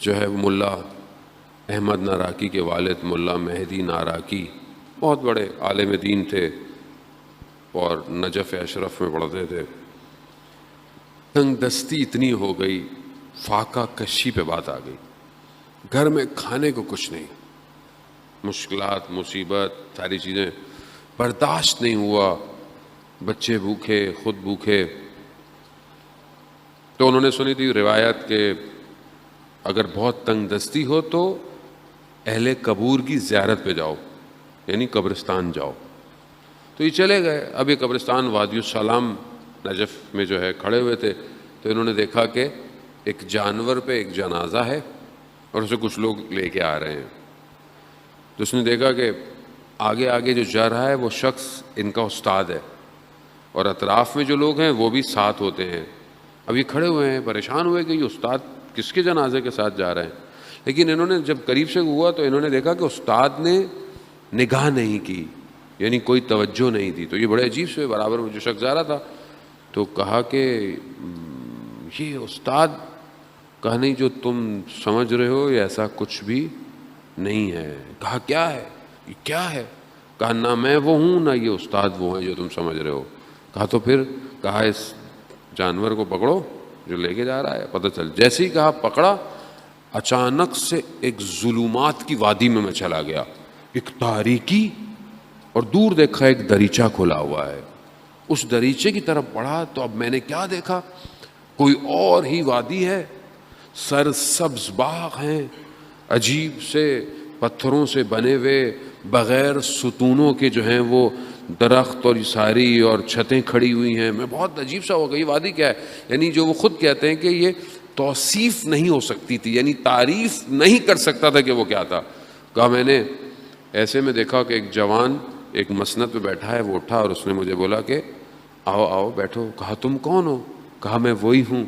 جو ہے ملا احمد ناراکی کے والد ملا مہدی ناراکی بہت بڑے عالم دین تھے اور نجف اشرف میں پڑھتے تھے. تنگ دستی اتنی ہو گئی، فاقہ کشی پہ بات آ گئی، گھر میں کھانے کو کچھ نہیں، مشکلات مصیبت ساری چیزیں برداشت نہیں ہوا، بچے بھوکے خود بھوکے. تو انہوں نے سنی تھی روایت کہ اگر بہت تنگ دستی ہو تو اہل قبور کی زیارت پہ جاؤ، یعنی قبرستان جاؤ. تو یہ چلے گئے. اب یہ قبرستان وادی السلام نجف میں جو ہے کھڑے ہوئے تھے، تو انہوں نے دیکھا کہ ایک جانور پہ ایک جنازہ ہے اور اسے کچھ لوگ لے کے آ رہے ہیں. تو اس نے دیکھا کہ آگے آگے جو جا رہا ہے وہ شخص ان کا استاد ہے اور اطراف میں جو لوگ ہیں وہ بھی ساتھ ہوتے ہیں. اب یہ کھڑے ہوئے ہیں، پریشان ہوئے کہ یہ استاد کس کے جنازے کے ساتھ جا رہے ہیں. لیکن انہوں نے جب قریب سے ہوا تو انہوں نے دیکھا کہ استاد نے نگاہ نہیں کی، یعنی کوئی توجہ نہیں دی. تو یہ بڑے عجیب سے برابر میں جو شخص جا رہا تھا تو کہا کہ یہ استاد، کہا نہیں جو تم سمجھ رہے ہو یہ ایسا کچھ بھی نہیں ہے. کہا کیا ہے، یہ کیا ہے؟ کہا نہ میں وہ ہوں نہ یہ استاد وہ ہیں جو تم سمجھ رہے ہو. کہا تو پھر؟ کہا اس جانور کو پکڑو جو لے کے جا رہا ہے پتہ چل. جیسے ہی کہا پکڑا، اچانک سے ایک ظلمات کی وادی میں چلا گیا، ایک تاریکی، اور دور دیکھا ایک دریچہ کھلا ہوا ہے. اس دریچے کی طرف بڑھا تو اب میں نے کیا دیکھا، کوئی اور ہی وادی ہے، سرسبز باغ ہیں، عجیب سے پتھروں سے بنے ہوئے بغیر ستونوں کے جو ہیں وہ درخت اور ساری اور چھتیں کھڑی ہوئی ہیں. میں بہت عجیب سا ہو گئی، یہ وادی کیا ہے؟ یعنی جو وہ خود کہتے ہیں کہ یہ توصیف نہیں ہو سکتی تھی، یعنی تعریف نہیں کر سکتا تھا کہ وہ کیا تھا. کہا میں نے ایسے میں دیکھا کہ ایک جوان ایک مسند پہ بیٹھا ہے. وہ اٹھا اور اس نے مجھے بولا کہ آؤ آؤ بیٹھو. کہا تم کون ہو؟ کہا میں وہی ہوں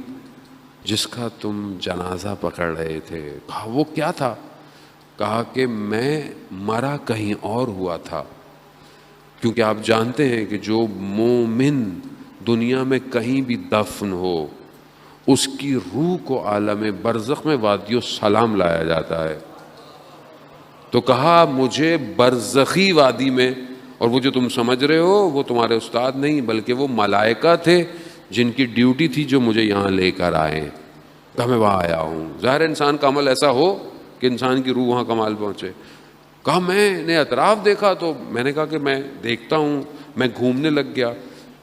جس کا تم جنازہ پکڑ رہے تھے. کہا وہ کیا تھا؟ کہا کہ میں مرا کہیں اور ہوا تھا، کیونکہ آپ جانتے ہیں کہ جو مومن دنیا میں کہیں بھی دفن ہو اس کی روح کو عالم برزخ میں وادی السلام لایا جاتا ہے. تو کہا مجھے برزخی وادی میں، اور وہ جو تم سمجھ رہے ہو وہ تمہارے استاد نہیں بلکہ وہ ملائکہ تھے جن کی ڈیوٹی تھی جو مجھے یہاں لے کر آئے. کہا میں وہاں آیا ہوں. ظاہر انسان کا عمل ایسا ہو کہ انسان کی روح وہاں کمال پہنچے. کہا میں نے اطراف دیکھا تو میں نے کہا کہ میں دیکھتا ہوں، میں گھومنے لگ گیا.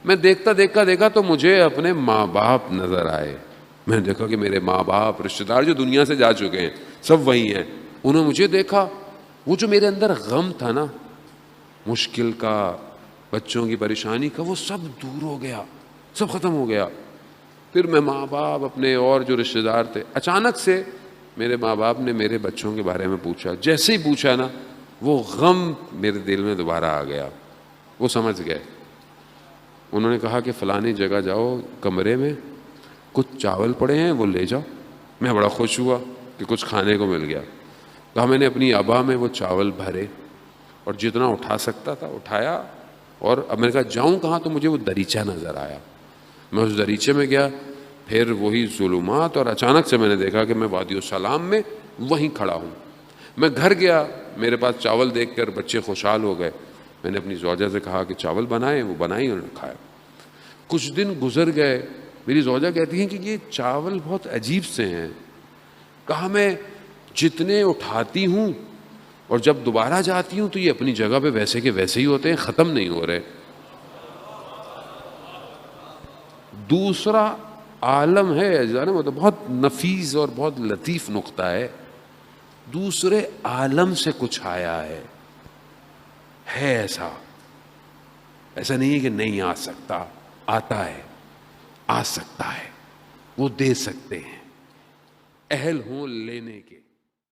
میں دیکھا تو مجھے اپنے ماں باپ نظر آئے. میں نے دیکھا کہ میرے ماں باپ رشتہ دار جو دنیا سے جا چکے ہیں سب وہی ہیں. انہوں نے مجھے دیکھا، وہ جو میرے اندر غم تھا نا، مشکل کا، بچوں کی پریشانی کا، وہ سب دور ہو گیا، سب ختم ہو گیا. پھر میں ماں باپ اپنے اور جو رشتہ دار تھے، اچانک سے میرے ماں باپ نے میرے بچوں کے بارے میں پوچھا. جیسے ہی پوچھا نا وہ غم میرے دل میں دوبارہ آ گیا. وہ سمجھ گئے. انہوں نے کہا کہ فلانی جگہ جاؤ، کمرے میں کچھ چاول پڑے ہیں وہ لے جاؤ. میں بڑا خوش ہوا کہ کچھ کھانے کو مل گیا. کہا میں نے اپنی ابا میں وہ چاول بھرے اور جتنا اٹھا سکتا تھا اٹھایا. اور اب میں نے کہا جاؤں کہاں؟ تو مجھے وہ دریچہ نظر آیا. میں اس دریچے میں گیا، پھر وہی ظلمات، اور اچانک سے میں نے دیکھا کہ میں وادی السلام میں وہیں کھڑا ہوں. میں گھر گیا، میرے پاس چاول دیکھ کر بچے خوشحال ہو گئے. میں نے اپنی زوجہ سے کہا کہ چاول بنائیں، وہ بنائی، انہوں نے کھایا. کچھ دن گزر گئے. میری زوجہ کہتی ہیں کہ یہ چاول بہت عجیب سے ہیں. کہا میں جتنے اٹھاتی ہوں اور جب دوبارہ جاتی ہوں تو یہ اپنی جگہ پہ ویسے کے ویسے ہی ہوتے ہیں، ختم نہیں ہو رہے. دوسرا عالم ہے، وہ تو بہت نفیس اور بہت لطیف نقطہ ہے. دوسرے عالم سے کچھ آیا ہے ایسا نہیں ہے کہ نہیں آ سکتا، آتا ہے، آ سکتا ہے. وہ دے سکتے ہیں، اہل ہوں لینے کے.